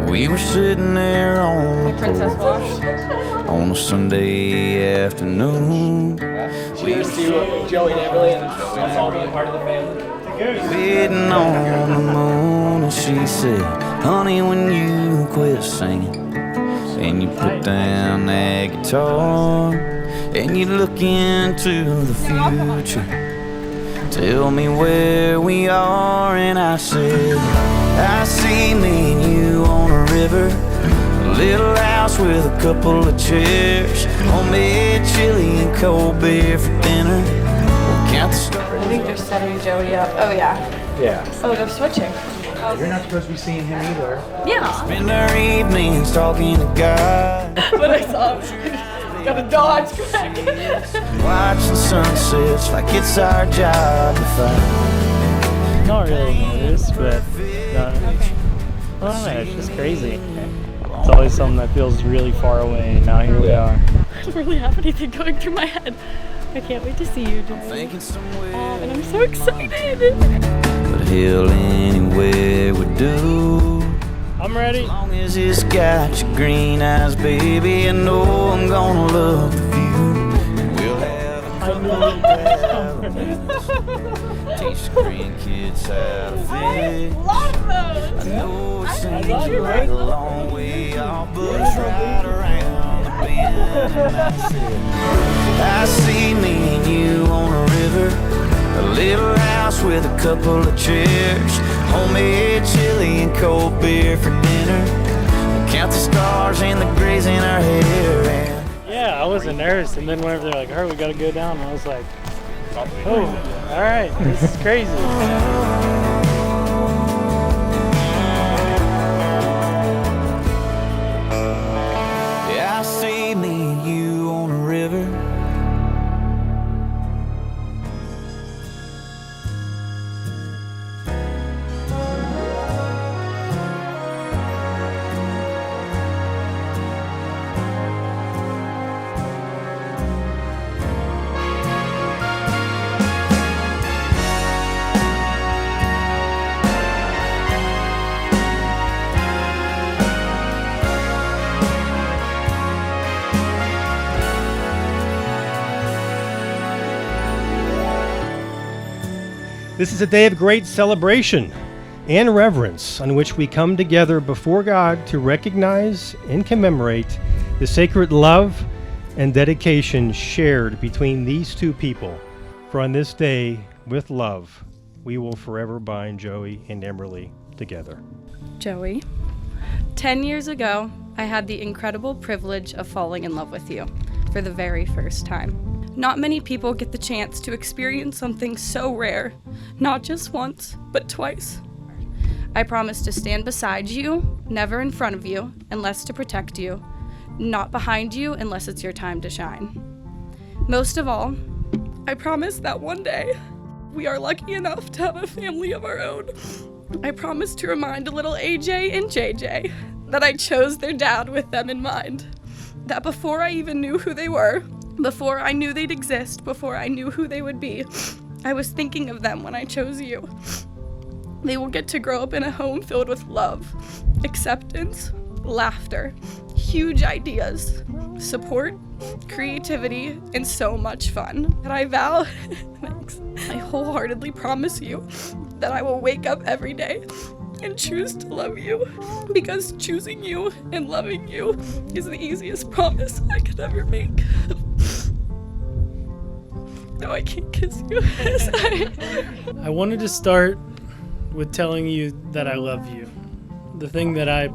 We were sitting there on the porch on a Sunday afternoon. Cheers to Joey and Everly and us all being part of the family. Waiting on the moon, and she said, honey, when you quit singing and you put down that guitar and you look into the future, tell me where we are. And I said, I see me and you on a river, a little house with a couple of chairs, homemade chili and cold beer for dinner. We'll count the stars. I think they're setting Joey up. Oh yeah. Yeah. Oh, they're switching. You're not supposed to be seeing him either. Yeah. Spend our evenings talking to God, But I saw him. Gotta dodge. watching sunsets like it's our job to find. Not really nervous, but I don't know, it's just crazy. It's always something that feels really far away, and now here we are. I don't really have anything going through my head. I can't wait to see you, Joey. Thinking somewhere, And I'm so excited. but hell, anywhere would do. I'm ready. As long as it's got your green eyes, baby, I know I'm gonna love the view. And we'll have a couple of balance, teach the grandkids how to fish. I know it seems like a long way off, but it's right around the bend. And I said, I see me and you on a river, a little house with a couple of chairs, homemade chili and cold beer for dinner. We'll count the stars and the grays in our hair. Yeah, I wasn't nervous, and then whenever they're like, "Hurry, we gotta go down," I was like, "Oh, all right, this is crazy." Yeah, I see me and you on a river. This is a day of great celebration and reverence on which we come together before God to recognize and commemorate the sacred love and dedication shared between these two people. For on this day, with love, we will forever bind Joey and Emberly together. Joey, 10 years ago, I had the incredible privilege of falling in love with you for the very first time. Not many people get the chance to experience something so rare, not just once, but twice. I promise to stand beside you, never in front of you, unless to protect you, not behind you unless it's your time to shine. Most of all, I promise that one day we are lucky enough to have a family of our own. I promise to remind little AJ and JJ that I chose their dad with them in mind. That before I even knew who they were, before I knew they'd exist, before I knew who they would be, I was thinking of them when I chose you. They will get to grow up in a home filled with love, acceptance, laughter, huge ideas, support, creativity, and so much fun. And I vow, thanks, I wholeheartedly promise you that I will wake up every day and choose to love you, because choosing you and loving you is the easiest promise I could ever make. No, I can't kiss you. I wanted to start with telling you that I love you. The thing that I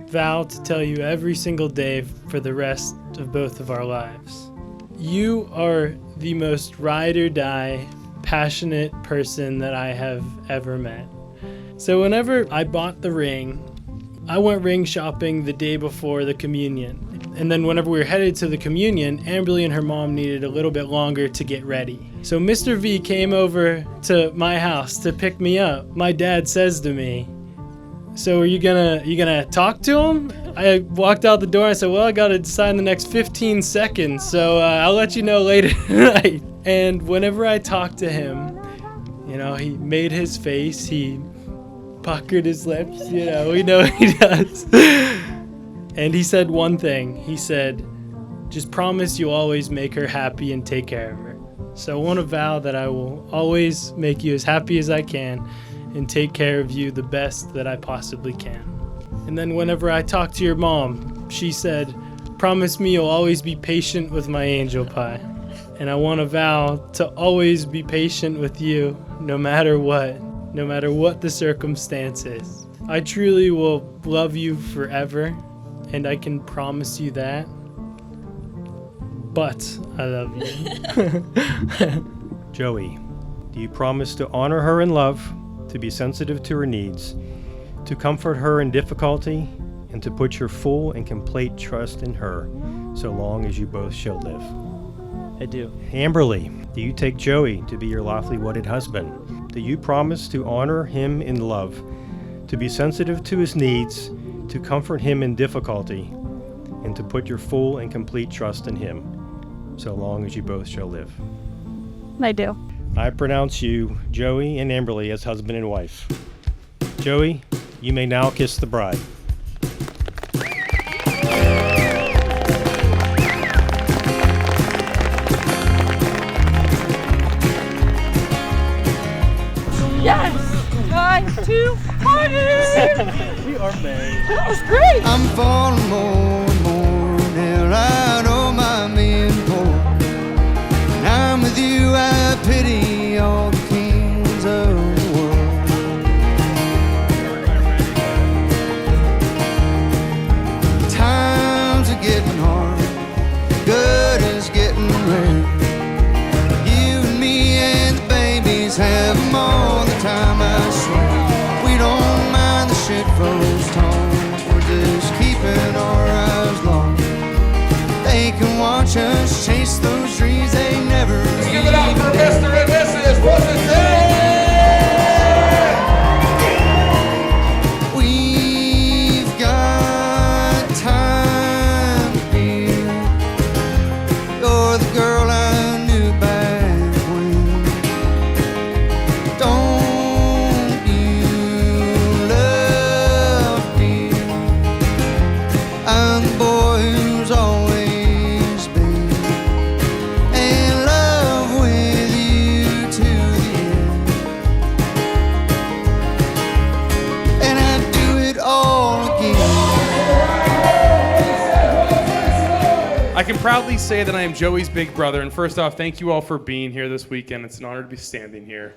vow to tell you every single day for the rest of both of our lives. You are the most ride or die, passionate person that I have ever met. So whenever I bought the ring, I went ring shopping the day before the communion. And then whenever we were headed to the communion, Amberly and her mom needed a little bit longer to get ready. So Mr. V came over to my house to pick me up. My dad says to me, "So are you gonna talk to him?" I walked out the door and I said, "Well, I gotta decide in the next 15 seconds, so I'll let you know later tonight." And whenever I talked to him, you know, he made his face, he puckered his lips. You know, we know he does. And he said one thing. He said, just promise you'll always make her happy and take care of her. So I want to vow that I will always make you as happy as I can and take care of you the best that I possibly can. And then whenever I talked to your mom, she said, promise me you'll always be patient with my angel pie. And I want to vow to always be patient with you no matter what the circumstances. I truly will love you forever, and I can promise you that. But I love you. Joey, do you promise to honor her in love, to be sensitive to her needs, to comfort her in difficulty, and to put your full and complete trust in her, so long as you both shall live? I do. Amberly, do you take Joey to be your lawfully wedded husband? Do you promise to honor him in love, to be sensitive to his needs, to comfort him in difficulty, and to put your full and complete trust in him, so long as you both shall live? I do. I pronounce you, Joey and Amberly, as husband and wife. Joey, you may now kiss the bride. Yes! Time to party! We are married. That was great! I'm falling more and more down right on my men pole. When I'm with you, I pity all the kings of the world. Times are getting hard, good is getting rare. You and me and the babies have them all the time, I swear. We don't mind the shit flows tones, we're just keeping our eyes locked. They can watch us chase those dreams they never Give it up for Mr. and Mrs. What's it say? We've got time, dear. You're the girl I knew back when. Don't you love me? I'm the boy who's always been in love with you to the end. And I'd do it all again. I can proudly say that I am Joey's big brother, and first off, thank you all for being here this weekend. It's an honor to be standing here.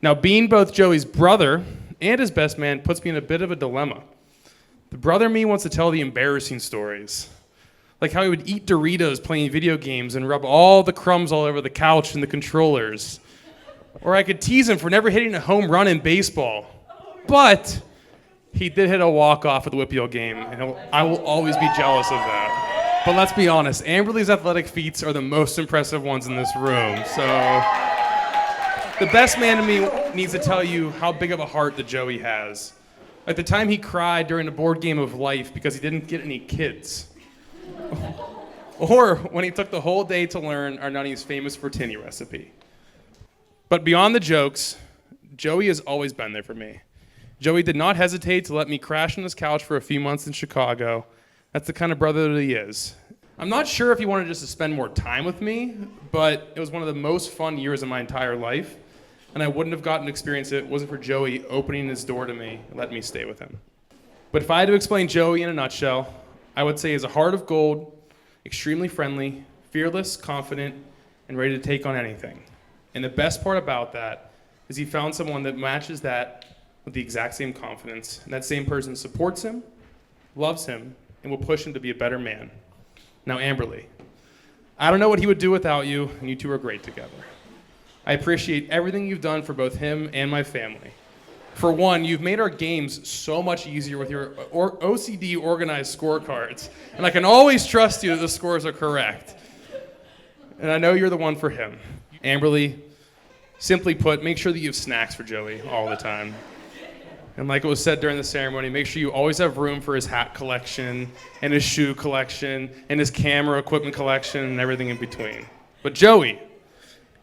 Now, being both Joey's brother and his best man puts me in a bit of a dilemma. The brother me wants to tell the embarrassing stories, like how he would eat Doritos playing video games and rub all the crumbs all over the couch and the controllers. Or I could tease him for never hitting a home run in baseball. But he did hit a walk-off at the Whitfield game, and I will always be jealous of that. But let's be honest, Amberly's athletic feats are the most impressive ones in this room. So the best man in me needs to tell you how big of a heart that Joey has. Like the time he cried during a board game of life because he didn't get any kids. Or when he took the whole day to learn our Nunny's famous Fortini recipe. But beyond the jokes, Joey has always been there for me. Joey did not hesitate to let me crash on his couch for a few months in Chicago. That's the kind of brother that he is. I'm not sure if he wanted just to spend more time with me, but it was one of the most fun years of my entire life, and I wouldn't have gotten to experience it if it wasn't for Joey opening his door to me and letting me stay with him. But if I had to explain Joey in a nutshell, I would say he's a heart of gold, extremely friendly, fearless, confident, and ready to take on anything. And the best part about that is he found someone that matches that with the exact same confidence, and that same person supports him, loves him, and will push him to be a better man. Now, Amberly, I don't know what he would do without you, and you two are great together. I appreciate everything you've done for both him and my family. For one, you've made our games so much easier with your OCD organized scorecards, and I can always trust you that the scores are correct. And I know you're the one for him. Amberly, simply put, make sure that you have snacks for Joey all the time. And like it was said during the ceremony, make sure you always have room for his hat collection and his shoe collection and his camera equipment collection and everything in between. But Joey,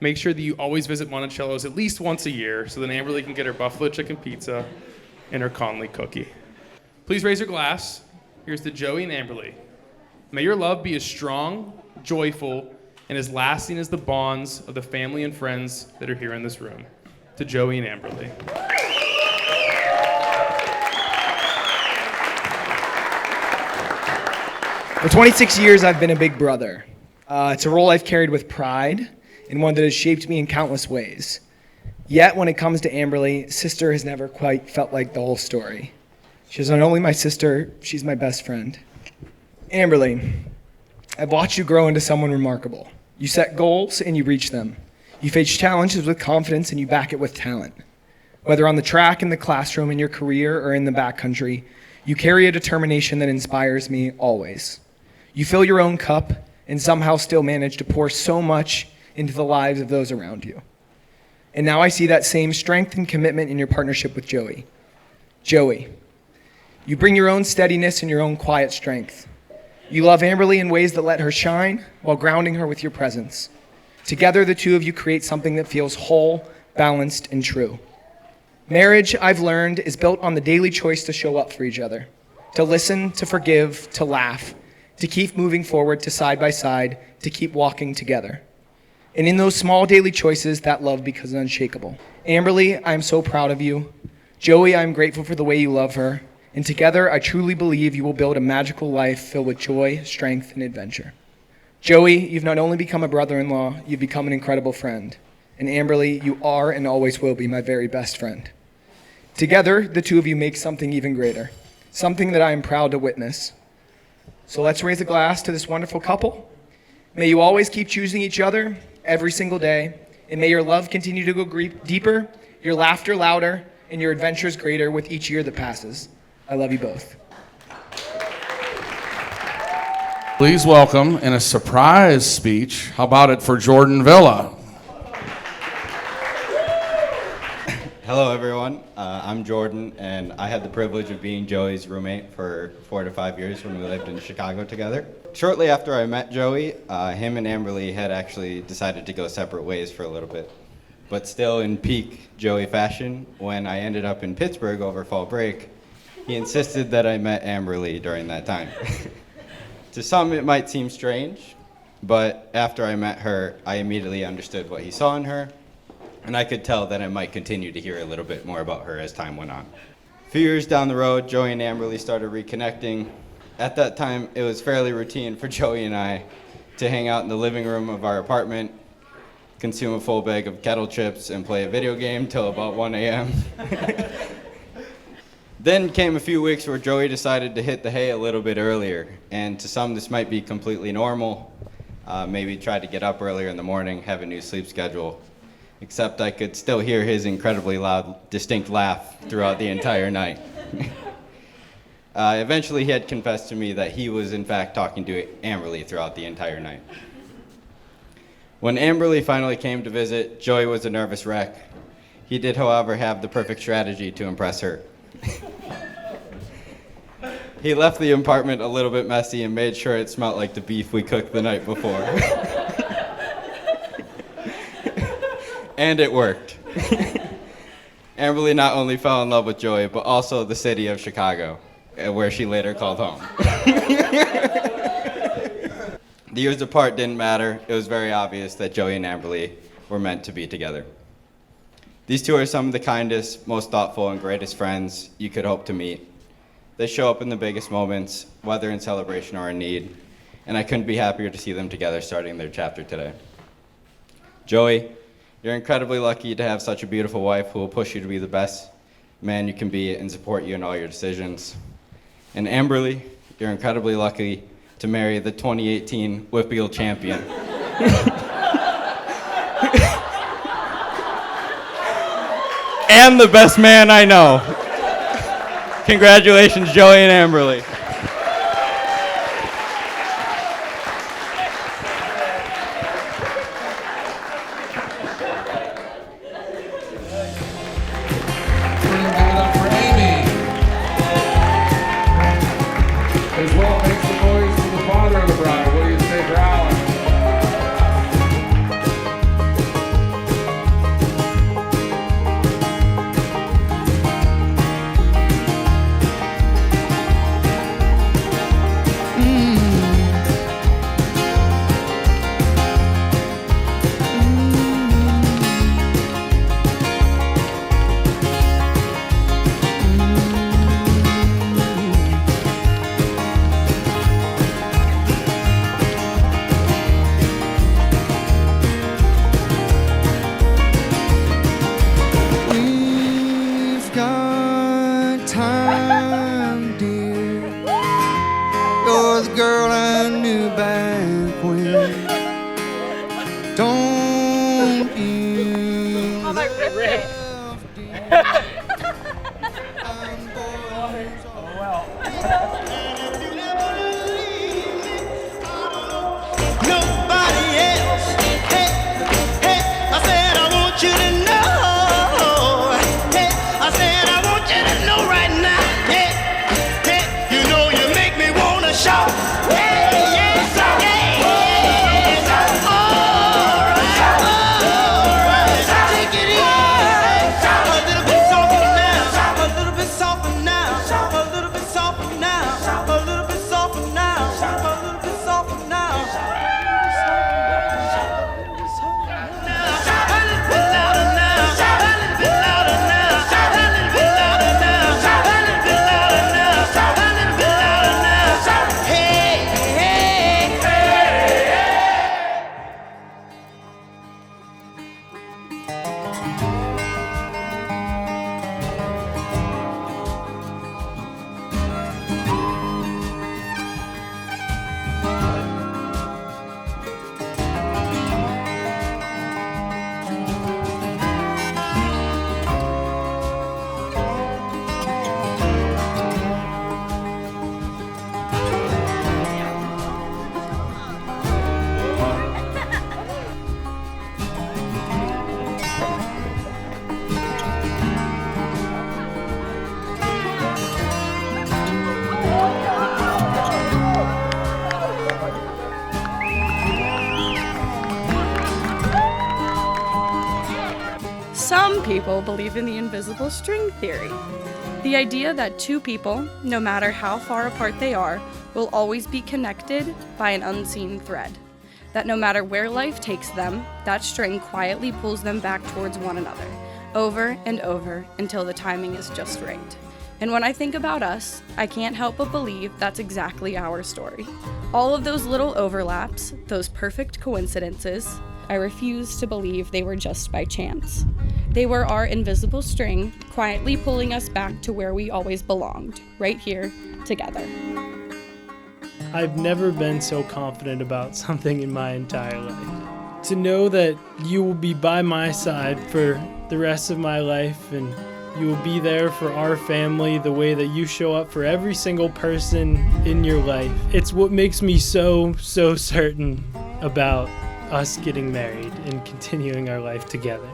make sure that you always visit Monticello's at least once a year so that Amberly can get her buffalo chicken pizza and her Conley cookie. Please raise your glass. Here's to Joey and Amberly. May your love be as strong, joyful, and as lasting as the bonds of the family and friends that are here in this room. To Joey and Amberly. For 26 years, I've been a big brother. It's a role I've carried with pride and one that has shaped me in countless ways. Yet, when it comes to Amberly, sister has never quite felt like the whole story. She's not only my sister, she's my best friend. Amberly, I've watched you grow into someone remarkable. You set goals and you reach them. You face challenges with confidence and you back it with talent. Whether on the track, in the classroom, in your career, or in the backcountry, you carry a determination that inspires me always. You fill your own cup and somehow still manage to pour so much into the lives of those around you. And now I see that same strength and commitment in your partnership with Joey. Joey, you bring your own steadiness and your own quiet strength. You love Amberly in ways that let her shine while grounding her with your presence. Together, the two of you create something that feels whole, balanced, and true. Marriage, I've learned, is built on the daily choice to show up for each other, to listen, to forgive, to laugh, to keep moving forward, to side by side, to keep walking together. And in those small daily choices, that love becomes unshakable. Amberly, I'm so proud of you. Joey, I'm grateful for the way you love her. And together, I truly believe you will build a magical life filled with joy, strength, and adventure. Joey, you've not only become a brother-in-law, you've become an incredible friend. And Amberly, you are and always will be my very best friend. Together, the two of you make something even greater, something that I am proud to witness. So let's raise a glass to this wonderful couple. May you always keep choosing each other every single day, and may your love continue to go deeper, your laughter louder, and your adventures greater with each year that passes. I love you both. Please welcome, in a surprise speech, how about it for Jordan Villa? Hello, everyone. I'm Jordan, and I had the privilege of being Joey's roommate for 4 to 5 years when we lived in Chicago together. Shortly after I met Joey, him and Amberly had actually decided to go separate ways for a little bit. But still in peak Joey fashion, when I ended up in Pittsburgh over fall break, he insisted that I met Amberly during that time. To some, it might seem strange, but after I met her, I immediately understood what he saw in her, and I could tell that I might continue to hear a little bit more about her as time went on. A few years down the road, Joey and Amberly started reconnecting. At that time, it was fairly routine for Joey and I to hang out in the living room of our apartment, consume a full bag of kettle chips, and play a video game till about 1 a.m. Then came a few weeks where Joey decided to hit the hay a little bit earlier, and to some this might be completely normal. Maybe try to get up earlier in the morning, have a new sleep schedule. Except I could still hear his incredibly loud, distinct laugh throughout the entire night. Eventually he had confessed to me that he was in fact talking to Amberly throughout the entire night. When Amberly finally came to visit, Joey was a nervous wreck. He did, however, have the perfect strategy to impress her. He left the apartment a little bit messy and made sure it smelled like the beef we cooked the night before. And it worked. Amberly not only fell in love with Joey, but also the city of Chicago, where she later called home. The years apart didn't matter. It was very obvious that Joey and Amberly were meant to be together. These two are some of the kindest, most thoughtful, and greatest friends you could hope to meet. They show up in the biggest moments, whether in celebration or in need, and I couldn't be happier to see them together starting their chapter today. Joey, you're incredibly lucky to have such a beautiful wife who will push you to be the best man you can be and support you in all your decisions. And Amberly, you're incredibly lucky to marry the 2018 Whippeal champion. And the best man I know. Congratulations, Joey and Amberly. time, dear. You're the girl I knew back when. Don't you? Oh, my wrist. Nobody else. Hey, hey, I said I want you to know. Hey, I said I want you to know right now. Hey, hey, you know you make me wanna shout. Hey, yes, hey, yes, all right, take it easy. A little bit softer now, a little bit softer now, a little bit softer now, a little bit softer now, a little bit softer now. Some people believe in the invisible string theory. The idea that two people, no matter how far apart they are, will always be connected by an unseen thread. That no matter where life takes them, that string quietly pulls them back towards one another, over and over until the timing is just right. And when I think about us, I can't help but believe that's exactly our story. All of those little overlaps, those perfect coincidences, I refuse to believe they were just by chance. They were our invisible string, quietly pulling us back to where we always belonged, right here, together. I've never been so confident about something in my entire life. To know that you will be by my side for the rest of my life, and you will be there for our family the way that you show up for every single person in your life. It's what makes me so certain about us getting married and continuing our life together.